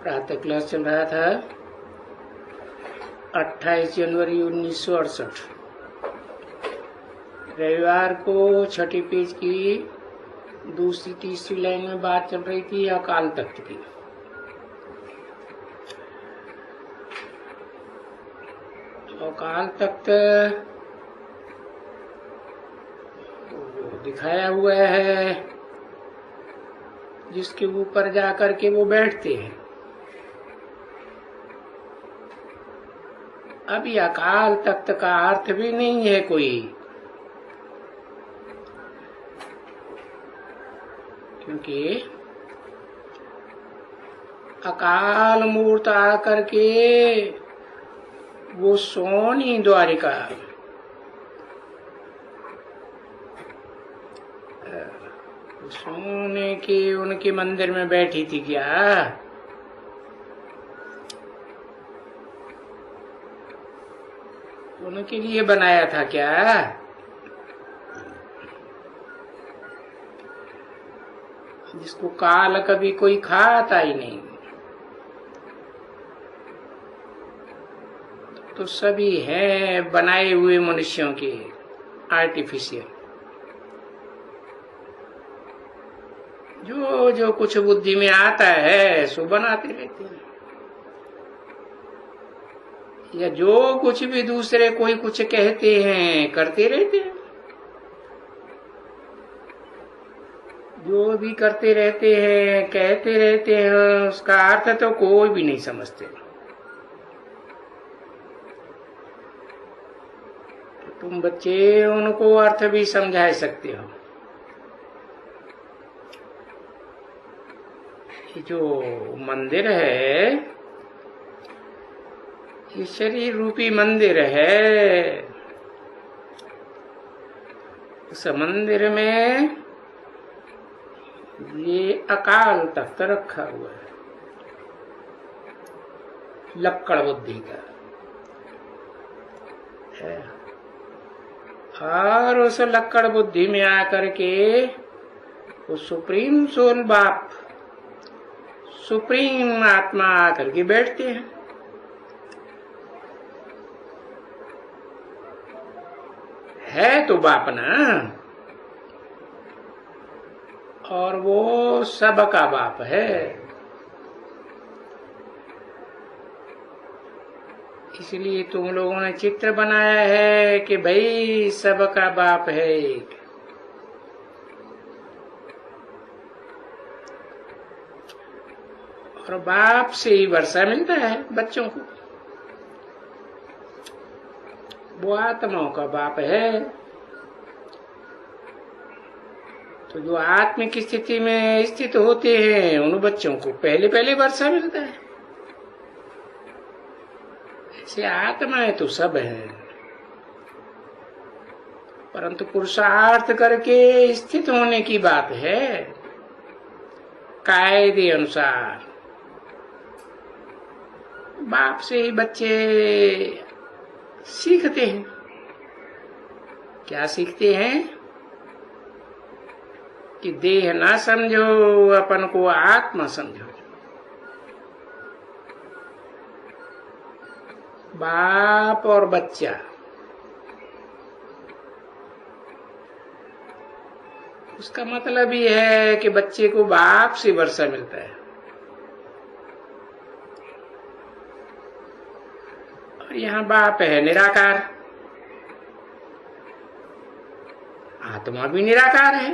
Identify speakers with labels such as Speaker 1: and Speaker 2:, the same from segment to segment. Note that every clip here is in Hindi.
Speaker 1: प्रातः क्लास चल रहा था 28 जनवरी 1968। रविवार को छठी पेज की दूसरी तीसरी लाइन में बात चल रही थी अकाल तख्त की। अकाल तख्त दिखाया हुआ है जिसके ऊपर जाकर के वो बैठते हैं। अभी अकाल तख्त का अर्थ भी नहीं है कोई, क्योंकि अकाल मूर्त आकर के वो सोनी द्वारिका सोने के उनके मंदिर में बैठी थी क्या? उनके लिए बनाया था क्या? जिसको काल कभी कोई खाता ही नहीं। तो सभी हैं बनाए हुए मनुष्यों के, आर्टिफिशियल। जो जो कुछ बुद्धि में आता है सो बनाते रहते हैं, या जो कुछ भी दूसरे कोई कुछ कहते हैं करते रहते हैं। जो भी करते रहते हैं कहते रहते हैं उसका अर्थ तो कोई भी नहीं समझते। तो तुम बच्चे उनको अर्थ भी समझा सकते हो। ये जो मंदिर है ये शरीर रूपी मंदिर है। उस मंदिर में ये अकाल तख्त रखा हुआ है, लक्कड़ बुद्धि का है। और उस लक्कड़ बुद्धि में आकर के वो सुप्रीम सोल बाप, सुप्रीम आत्मा आकर के बैठते हैं। है तो बाप ना, और वो सबका बाप है। इसलिए तुम लोगों ने चित्र बनाया है कि भाई सबका बाप है एक। और बाप से ही वर्षा मिलता है बच्चों को। वो आत्माओं का बाप है। तो जो आत्मिक स्थिति में स्थित होते हैं उन बच्चों को पहले पहले वर्षा मिलता है। ऐसे आत्माएं तो सब है, परंतु पुरुषार्थ करके स्थित होने की बात है कायदे अनुसार। बाप से ही बच्चे सीखते हैं। क्या सीखते हैं? कि देह ना समझो, अपन को आत्मा समझो। बाप और बच्चा उसका मतलब ही है कि बच्चे को बाप से वर्षा मिलता है। और यहाँ बाप है निराकार, आत्मा भी निराकार है।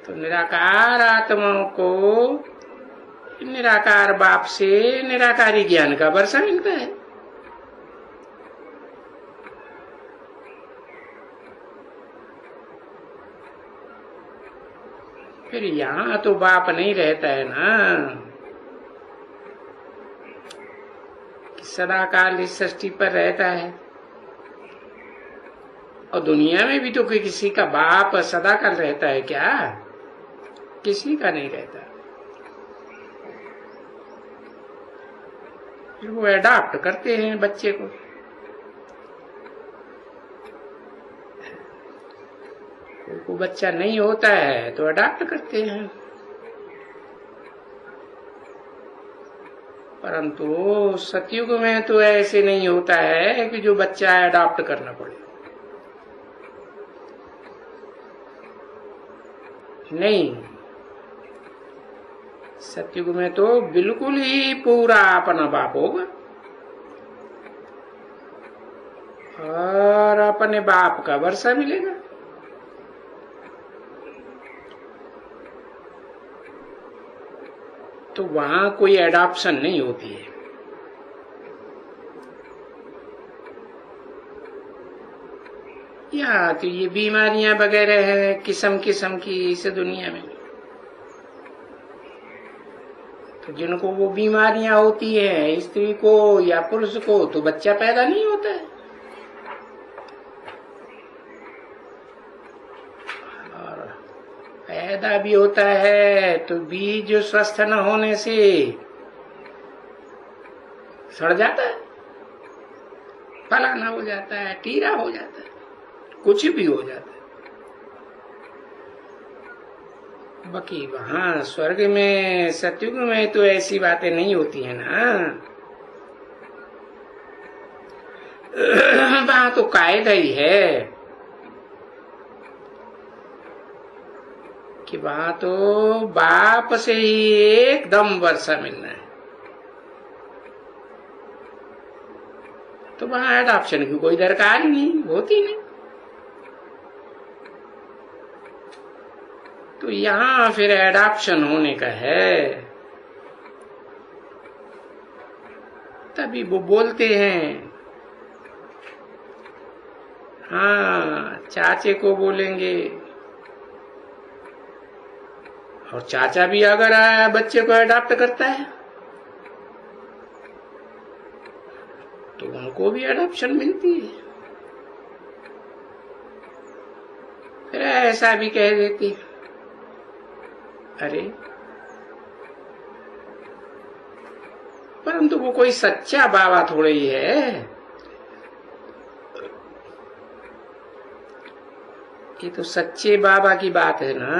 Speaker 1: तो निराकार आत्माओं को निराकार बाप से निराकारी ज्ञान का वर्षा मिलता है। फिर यहाँ तो बाप नहीं रहता है ना, कि सदाकाल इस सृष्टि पर रहता है। और दुनिया में भी तो कोई किसी का बाप सदाकाल रहता है क्या? किसी का नहीं रहता। फिर वो अडॉप्ट करते हैं बच्चे को। कोई को बच्चा नहीं होता है तो अडॉप्ट करते हैं। परंतु सतयुग में तो ऐसे नहीं होता है कि जो बच्चा अडॉप्ट करना पड़े। नहीं, सतयुग में तो बिल्कुल ही पूरा अपना बाप होगा और अपने बाप का वर्षा मिलेगा। तो वहां कोई एडॉप्शन नहीं होती है। या तो ये बीमारियां वगैरह है किस्म किस्म की इस दुनिया में, तो जिनको वो बीमारियां होती है स्त्री को या पुरुष को, तो बच्चा पैदा नहीं होता है। और पैदा भी होता है तो बीज स्वस्थ न होने से सड़ जाता है, फलाना हो जाता है, टीरा हो जाता है, कुछ भी हो जाता है। बाकी वहां स्वर्ग में सतयुग में तो ऐसी बातें नहीं होती है ना। वहां तो कायदा ही है कि वहां तो बाप से ही एकदम वर्षा मिलना है। तो वहां एडॉप्शन की कोई दरकार ही नहीं होती नहीं। तो यहां फिर एडॉप्शन होने का है, तभी वो बोलते हैं। हाँ, चाचे को बोलेंगे, और चाचा भी अगर बच्चे को अडॉप्ट करता है तो उनको भी अडॉप्शन मिलती है। फिर ऐसा भी कह देती, अरे परंतु वो कोई सच्चा बाबा थोड़ा ही है। ये तो सच्चे बाबा की बात है ना।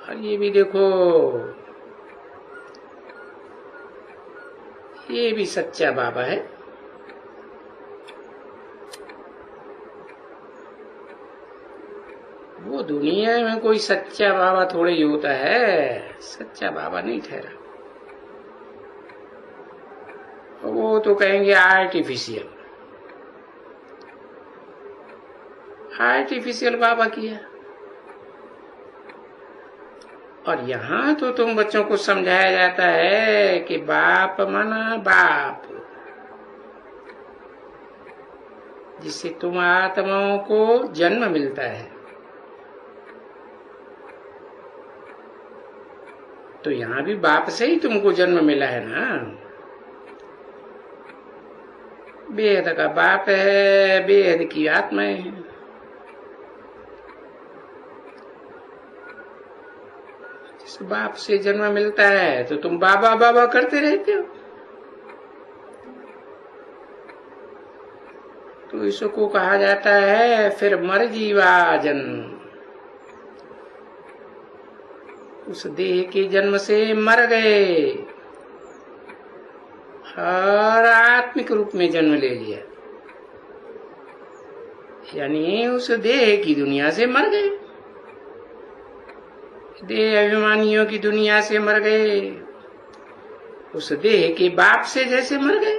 Speaker 1: और ये भी देखो, ये भी सच्चा बाबा है। वो दुनिया में कोई सच्चा बाबा थोड़े ही होता है, सच्चा बाबा नहीं ठहरा। वो तो कहेंगे आर्टिफिशियल, आर्टिफिशियल बाबा किया। और यहाँ तो तुम बच्चों को समझाया जाता है कि बाप माना बाप, जिससे तुम आत्माओं को जन्म मिलता है। तो यहाँ भी बाप से ही तुमको जन्म मिला है ना। बेहद का बाप है, बेहद की आत्माएं हैं। जिस बाप से जन्म मिलता है तो तुम बाबा बाबा करते रहते हो। तो इसको कहा जाता है फिर मर जीवा जन्म। उस देह के जन्म से मर गए और आत्मिक रूप में जन्म ले लिया, यानी उस देह की दुनिया से मर गए, देह अभिमानियों की दुनिया से मर गए, उस देह के बाप से जैसे मर गए।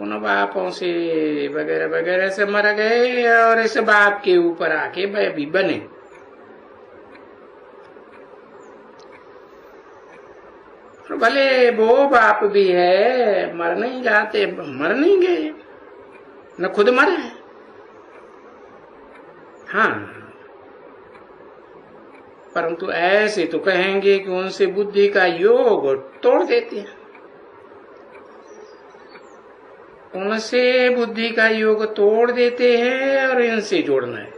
Speaker 1: उन बापों से वगैरह वगैरह से मर गए और इस बाप के ऊपर आके भी बने। भले वो बाप भी है, मर नहीं जाते, मर नहीं गए, न खुद मरे। हाँ, परंतु ऐसे तो कहेंगे कि उनसे बुद्धि का योग तोड़ देते हैं। उनसे बुद्धि का योग तोड़ देते हैं और इनसे जोड़ना है।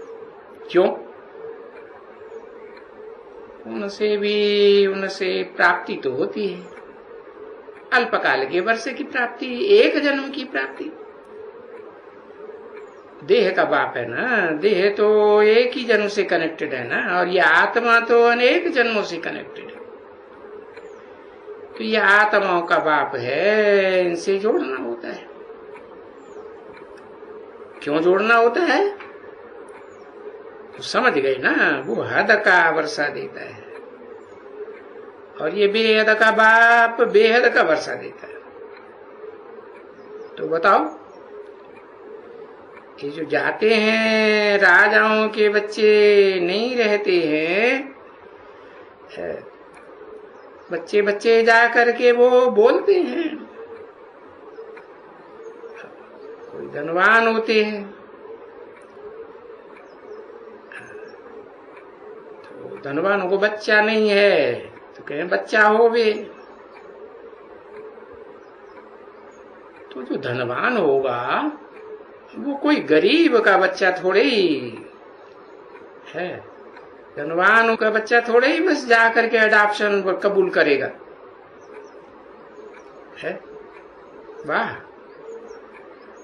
Speaker 1: क्यों? उनसे प्राप्ति तो होती है, अल्पकाल के वर्ष की प्राप्ति, एक जन्म की प्राप्ति। देह का बाप है ना। देह तो एक ही जन्म से कनेक्टेड है ना, और ये आत्मा तो अनेक जन्मों से कनेक्टेड है। तो ये आत्माओं का बाप है, इनसे जोड़ना होता है। क्यों जोड़ना होता है? तो समझ गए ना, वो हद का वर्षा देता है, और ये बेहद का बाप बेहद का वर्षा देता है। तो बताओ, ये जो जाते हैं, राजाओं के बच्चे नहीं रहते हैं, बच्चे बच्चे जा करके वो बोलते हैं। कोई धनवान होते हैं तो धनवानों को बच्चा नहीं है तो कहें बच्चा होवे। तो जो धनवान होगा वो कोई गरीब का बच्चा थोड़े ही है। धनवान का बच्चा थोड़े ही बस जा करके अडॉप्शन कबूल करेगा, है? वाह,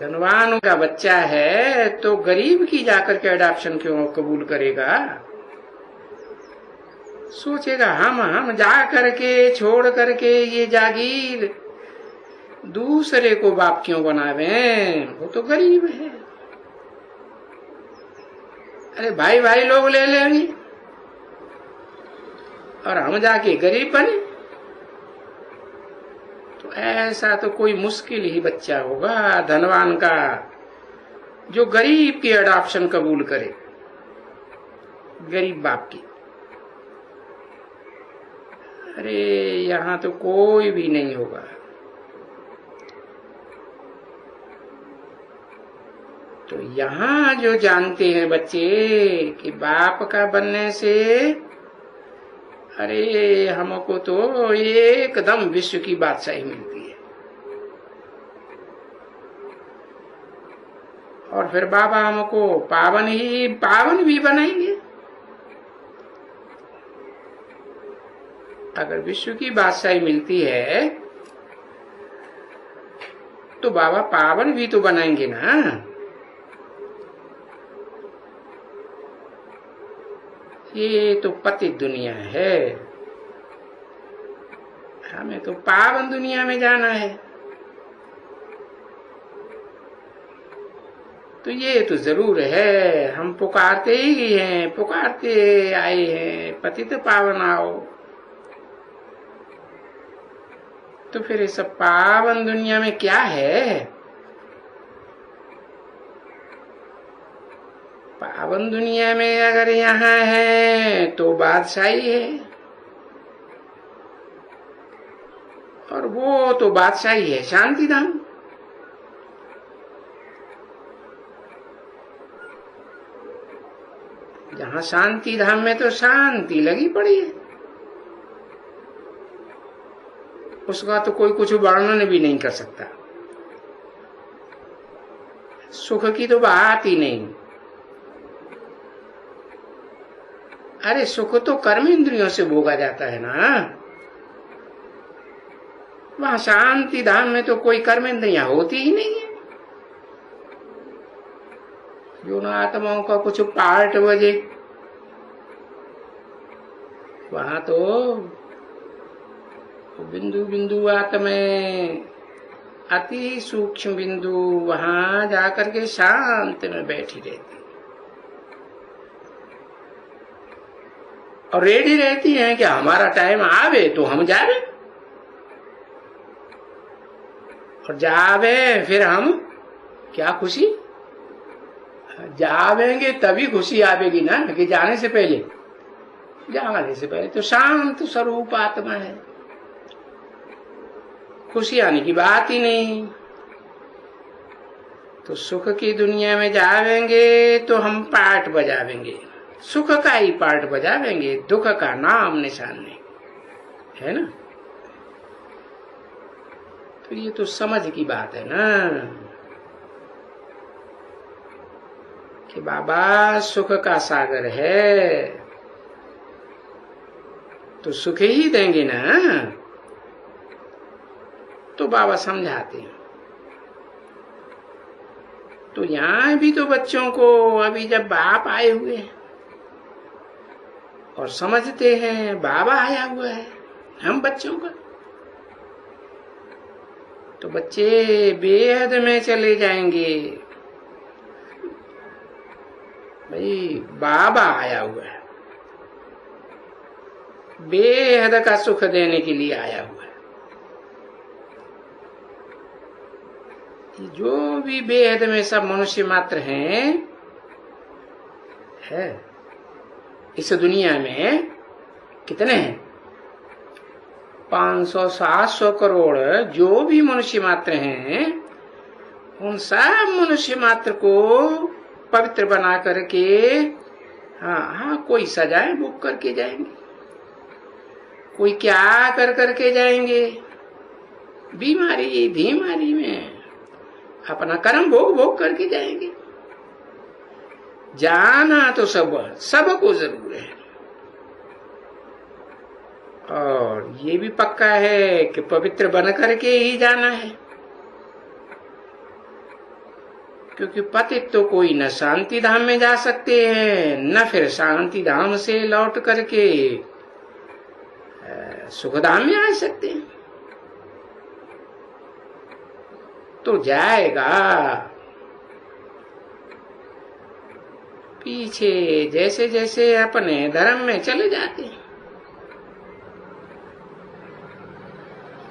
Speaker 1: धनवान का बच्चा है तो गरीब की जाकर के अडॉप्शन क्यों कबूल करेगा? सोचेगा हम जा करके छोड़ करके ये जागीर दूसरे को बाप क्यों बनावे, वो तो गरीब है। अरे भाई भाई लोग ले लेंगे और हम जाके गरीब बने। तो ऐसा तो कोई मुश्किल ही बच्चा होगा धनवान का जो गरीब की अडॉप्शन कबूल करे, गरीब बाप की। अरे यहाँ तो कोई भी नहीं होगा। तो यहाँ जो जानते हैं बच्चे कि बाप का बनने से अरे हमको तो एकदम विश्व की बादशाही मिलती है, और फिर बाबा हमको पावन भी बनाएंगे। अगर विश्व की बादशाही मिलती है तो बाबा पावन भी तो बनाएंगे ना। ये तो पतित दुनिया है, हमें तो पावन दुनिया में जाना है। तो ये तो जरूर है, हम पुकारते ही हैं, पुकारते आए हैं, पतित पावन आओ। तो फिर इस पावन दुनिया में क्या है? पावन दुनिया में अगर यहाँ है तो बादशाही है, और वो तो बादशाही है शांति धाम। जहाँ शांति धाम में तो शांति लगी पड़ी है, उसका तो कोई कुछ वर्णन भी नहीं कर सकता। सुख की तो बात ही नहीं। अरे सुख तो कर्म इंद्रियों से भोगा जाता है ना। वहां शांति धाम में तो कोई कर्म इंद्रियां होती ही नहीं है। जो न आत्माओं का कुछ पार्ट बजे, वहां तो बिंदु बिंदु आत्मा, अति सूक्ष्म बिंदु, वहां जाकर के शांत में बैठी रहती और रेडी रहती हैं कि हमारा टाइम आवे तो हम जावे, और जावे फिर हम क्या खुशी, जावेंगे तभी खुशी आवेगी ना, कि जाने से पहले। जाने से पहले तो शांत स्वरूप आत्मा है, खुशी आने की बात ही नहीं। तो सुख की दुनिया में जावेंगे तो हम पार्ट बजावेंगे, सुख का ही पार्ट बजावेंगे, दुख का नाम निशान नहीं है ना। तो ये तो समझ की बात है ना कि बाबा सुख का सागर है तो सुख ही देंगे ना। तो बाबा समझाते हैं तो यहाँ भी तो बच्चों को अभी जब बाप आए हुए हैं और समझते हैं बाबा आया हुआ है हम बच्चों का, तो बच्चे बेहद में चले जाएंगे। भाई बाबा आया हुआ है, बेहद का सुख देने के लिए आया हुआ है। जो भी बेहद में सब मनुष्य मात्र हैं है इस दुनिया में कितने हैं? 500-700 करोड़ जो भी मनुष्य मात्र हैं, उन सब मनुष्य मात्र को पवित्र बना करके हाँ कोई सजाएं भोग करके जाएंगे, कोई क्या कर करके जाएंगे, बीमारी में अपना कर्म भोग करके जाएंगे। जाना तो सबको जरूर है, और ये भी पक्का है कि पवित्र बन करके ही जाना है, क्योंकि पतित तो कोई न शांति धाम में जा सकते हैं न फिर शांति धाम से लौट करके सुख धाम में आ सकते हैं। तो जाएगा पीछे जैसे जैसे अपने धर्म में चले जाते हैं।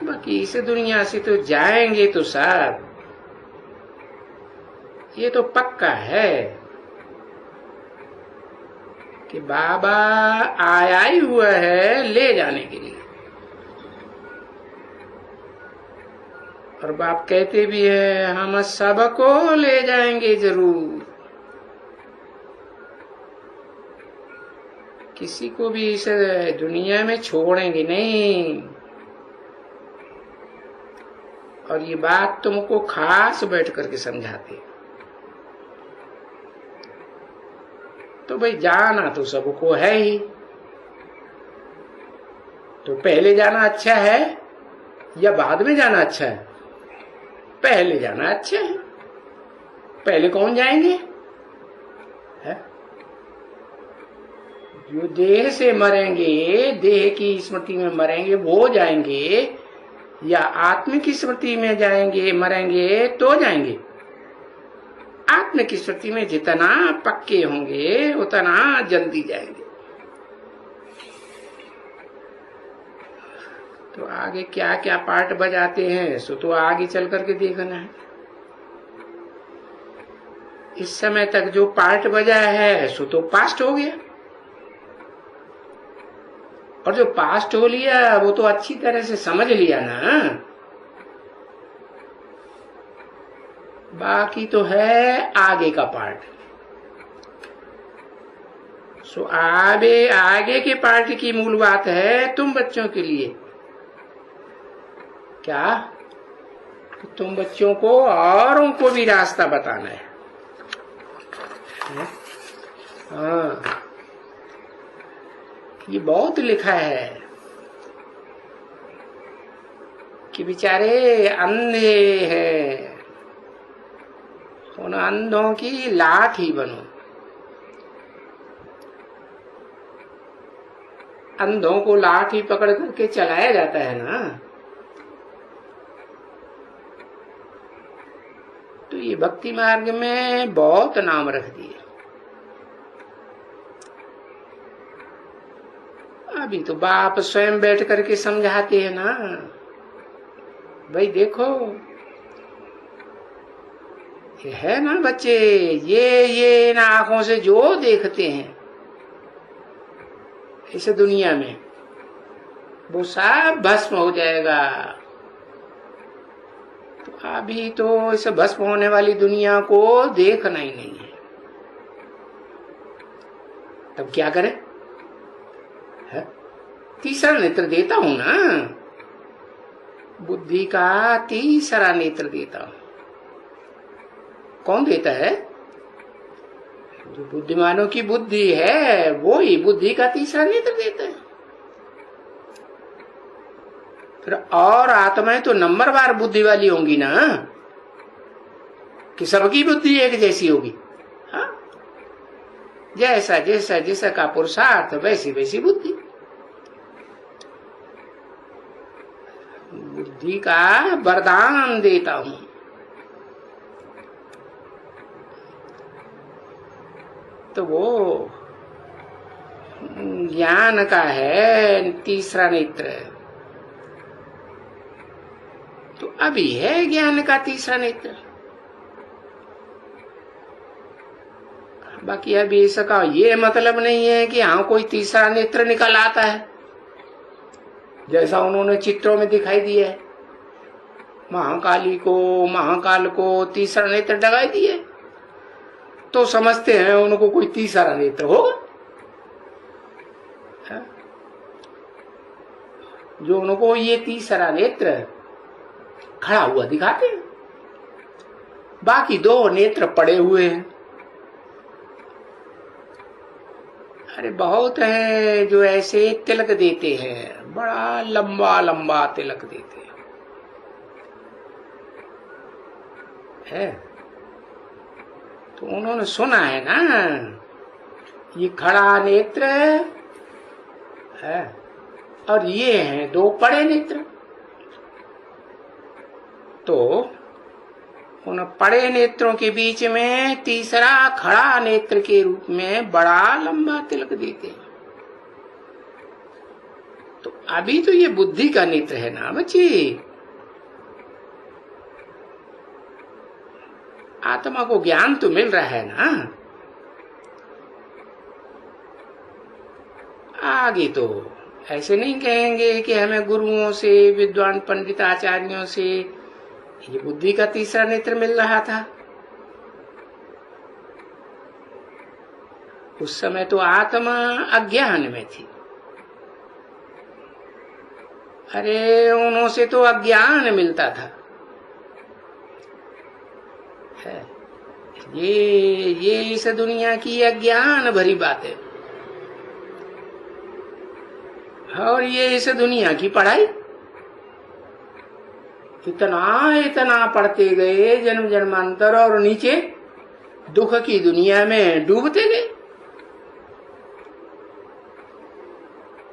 Speaker 1: बाकी इस दुनिया से तो जाएंगे तो सब, ये तो पक्का है कि बाबा आया ही हुआ है ले जाने के लिए। और बाप कहते भी है हम सबको ले जाएंगे जरूर, किसी को भी इस दुनिया में छोड़ेंगे नहीं। और ये बात तुमको खास बैठ करके समझाते। तो भाई जाना तो सबको है ही, तो पहले जाना अच्छा है या बाद में जाना अच्छा है? पहले जाना अच्छा है। पहले कौन जाएंगे? है? जो देह से मरेंगे, देह की स्मृति में मरेंगे वो जाएंगे, या आत्म की स्मृति में जाएंगे मरेंगे तो जाएंगे? आत्म की स्मृति में जितना पक्के होंगे उतना जल्दी जाएंगे। तो आगे क्या क्या पार्ट बजाते हैं सो तो आगे चल करके देखना है। इस समय तक जो पार्ट बजा है सो तो पास्ट हो गया, और जो पास्ट हो लिया वो तो अच्छी तरह से समझ लिया ना। बाकी तो है आगे का पार्ट। सो आगे के पार्ट की मूल बात है तुम बच्चों के लिए क्या? तुम बच्चों को और उनको भी रास्ता बताना है। हाँ, ये बहुत लिखा है कि बेचारे अंधे हैं, उन अंधों की लाठी बनो। अंधों को लाठी पकड़ करके चलाया जाता है ना, तो ये भक्ति मार्ग में बहुत नाम रख दिए। अभी तो बाप स्वयं बैठ करके समझाते हैं ना, भाई देखो ये है ना बच्चे, ये इन आंखों से जो देखते हैं इस दुनिया में वो सब भस्म हो जाएगा। तो अभी तो इस भस्म होने वाली दुनिया को देखना ही नहीं है, तब क्या करें? तीसरा नेत्र देता हूं ना, बुद्धि का तीसरा नेत्र देता हूं। कौन देता है? जो बुद्धिमानों की बुद्धि है वो ही बुद्धि का तीसरा नेत्र देता है। फिर और आत्माएं तो नंबरवार बुद्धि वाली होंगी ना, कि सबकी बुद्धि एक जैसी होगी? हाँ, जैसा जैसा जैसा का पुरुषार्थ वैसी वैसी बुद्धि। बुद्धि का वरदान देता हूं। तो वो ज्ञान का है तीसरा नेत्र। तो अभी है ज्ञान का तीसरा नेत्र। बाकी अभी इसका ये मतलब नहीं है कि हाँ कोई तीसरा नेत्र निकल आता है, जैसा उन्होंने चित्रों में दिखाई दिया है। महाकाल को तीसरा नेत्र लगाई दिए, तो समझते हैं उनको कोई तीसरा नेत्र होगा। जो उनको ये तीसरा नेत्र खड़ा हुआ दिखाते हैं, बाकी दो नेत्र पड़े हुए हैं। अरे बहुत हैं जो ऐसे तिलक देते हैं, बड़ा लंबा लंबा तिलक देते हैं। तो उन्होंने सुना है ना, ये खड़ा नेत्र है और ये हैं दो पड़े नेत्र। तो उन पड़े नेत्रों के बीच में तीसरा खड़ा नेत्र के रूप में बड़ा लंबा तिलक देते हैं। तो अभी तो ये बुद्धि का नेत्र है ना बच्चे। आत्मा को ज्ञान तो मिल रहा है ना, आगे तो ऐसे नहीं कहेंगे कि हमें गुरुओं से, विद्वान पंडित आचार्यों से ये बुद्धि का तीसरा नेत्र मिल रहा था। उस समय तो आत्मा अज्ञान में थी। अरे उन्हों से तो अज्ञान मिलता था। ये इस दुनिया की अज्ञान भरी बात है। और ये इस दुनिया की पढ़ाई इतना पढ़ते गए जन्म जन्मांतर, और नीचे दुख की दुनिया में डूबते गए।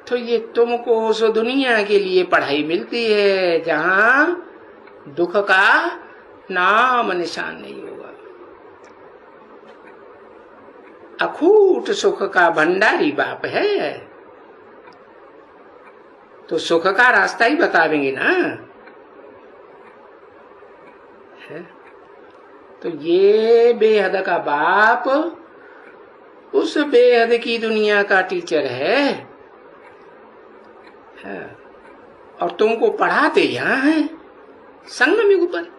Speaker 1: तो ये तुमको उस दुनिया के लिए पढ़ाई मिलती है जहां दुख का नाम निशान नहीं होगा। अखूट सुख का भंडारी बाप है, तो सुख का रास्ता ही बतावेंगे ना। तो ये बेहद का बाप उस बेहद की दुनिया का टीचर है, और तुमको पढ़ाते यहाँ है संगम युग पर।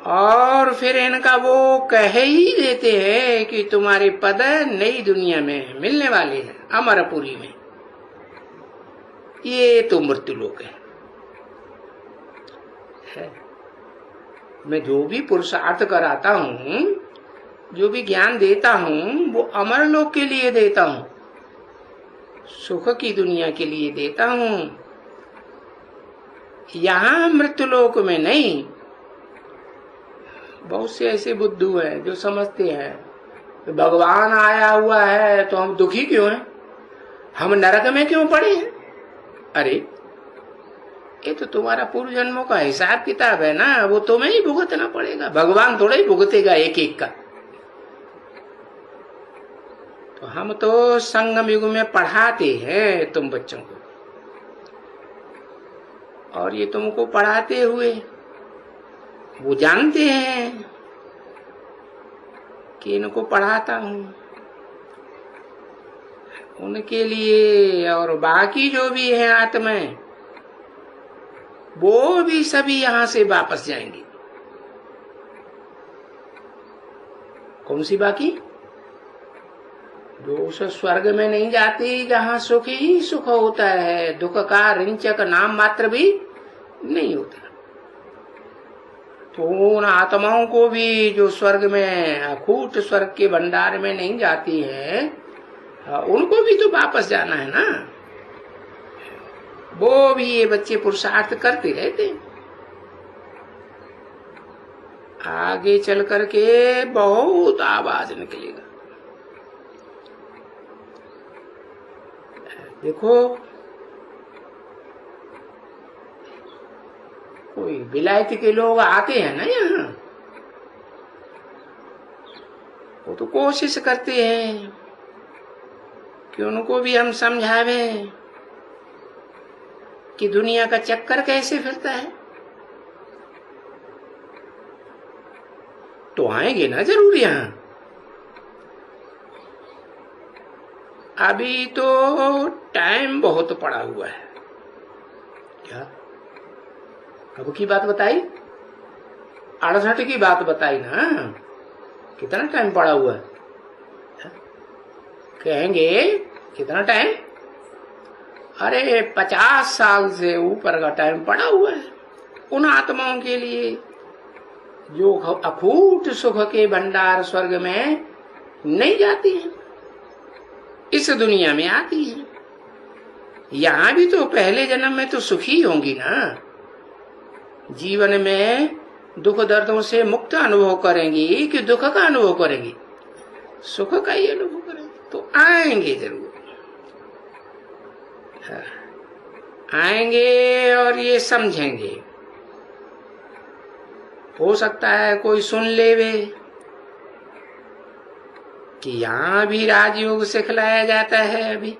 Speaker 1: और फिर इनका वो कह ही देते हैं कि तुम्हारे पद नई दुनिया में मिलने वाले हैं, अमरपुरी में। ये तो मृत्यु लोक है। मैं जो भी पुरुषार्थ कराता हूँ, जो भी ज्ञान देता हूँ, वो अमर लोक के लिए देता हूँ, सुख की दुनिया के लिए देता हूँ। यहाँ मृत्यु लोक में नहीं। बहुत से ऐसे बुद्धू हैं जो समझते हैं तो भगवान आया हुआ है तो हम दुखी क्यों हैं, हम नरक में क्यों पड़े हैं। अरे ये तो तुम्हारा पूर्व जन्मों का हिसाब किताब है ना, वो तुम्हें ही भुगतना पड़ेगा, भगवान थोड़ा ही भुगतेगा एक एक का। तो हम तो संगम युग में पढ़ाते हैं तुम बच्चों को, और ये तुमको पढ़ाते हुए वो जानते हैं कि इनको पढ़ाता हूं उनके लिए। और बाकी जो भी है आत्माएं, वो भी सभी यहां से वापस जाएंगे। कौन सी बाकी? जो उस स्वर्ग में नहीं जाती जहां सुख ही सुख होता है, दुख का रिंचक नाम मात्र भी नहीं होता। तो उन आत्माओं को भी जो स्वर्ग में अखूट स्वर्ग के भंडार में नहीं जाती है, उनको भी तो वापस जाना है ना। वो भी ये बच्चे पुरुषार्थ करते रहते। आगे चल करके बहुत आवाज निकलेगा। देखो, कोई विलायती के लोग आते हैं ना यहाँ, वो तो कोशिश करते हैं कि उनको भी हम समझावें कि दुनिया का चक्कर कैसे फिरता है। तो आएंगे ना जरूर यहाँ। अभी तो टाइम बहुत पड़ा हुआ है। क्या कब की बात बताई? 68 की बात बताई ना। कितना टाइम पड़ा हुआ है? कहेंगे कितना टाइम? अरे 50 साल से ऊपर का टाइम पड़ा हुआ है उन आत्माओं के लिए जो अखूट सुख के भंडार स्वर्ग में नहीं जाती हैं, इस दुनिया में आती हैं। यहां भी तो पहले जन्म में तो सुखी होंगी ना, जीवन में दुख दर्दों से मुक्त अनुभव करेंगी कि दुख का अनुभव करेंगी? सुख का ही अनुभव करेंगे। तो आएंगे जरूर, आएंगे और ये समझेंगे। हो सकता है कोई सुन लेवे कि यहां भी राजयोग सिखलाया जाता है। अभी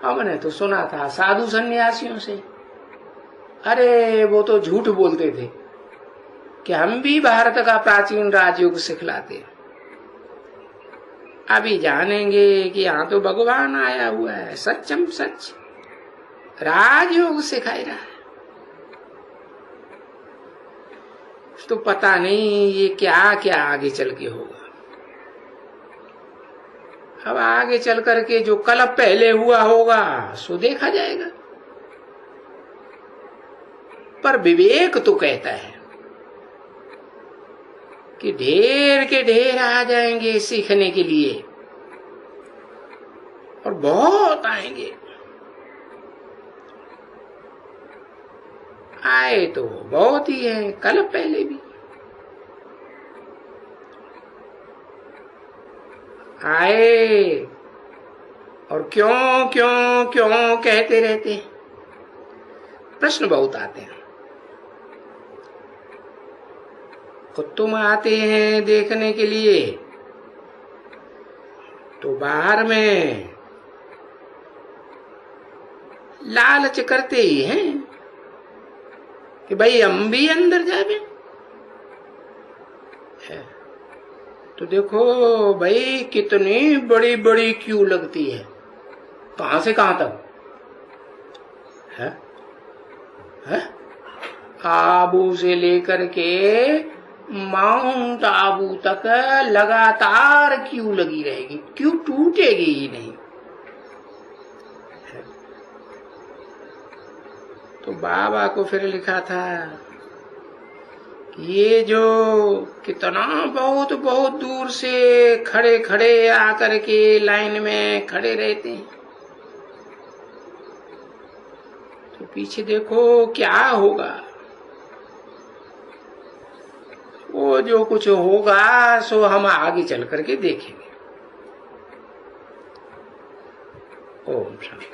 Speaker 1: हमने तो सुना था साधु सन्यासियों से, अरे वो तो झूठ बोलते थे कि हम भी भारत का प्राचीन राजयोग सिखलाते। अभी जानेंगे कि यहाँ तो भगवान आया हुआ है, सच्चम सच राजयोग सिखाई रहा है। तो पता नहीं ये क्या क्या आगे चल के होगा। अब आगे चल करके जो कल पहले हुआ होगा सो देखा जाएगा। पर विवेक तो कहता है कि ढेर के ढेर आ जाएंगे सीखने के लिए, और बहुत आएंगे। आए तो बहुत ही है, कल पहले भी आए, और क्यों क्यों क्यों कहते रहते हैं। प्रश्न बहुत आते हैं। तो तुम आते हैं देखने के लिए, तो बाहर में लालच करते ही हैं कि भाई हम भी अंदर जावे। तो देखो भाई कितनी बड़ी बड़ी क्यू लगती है, कहां से कहां तक है? आबू से लेकर के माउंट आबू तक लगातार क्यू लगी रहेगी, क्यू टूटेगी ही नहीं। तो बाबा को फिर लिखा था कि ये जो कितना बहुत बहुत दूर से खड़े खड़े आकर के लाइन में खड़े रहते हैं, तो पीछे देखो क्या होगा। वो जो कुछ होगा सो हम आगे चल करके देखेंगे। ओम शांति।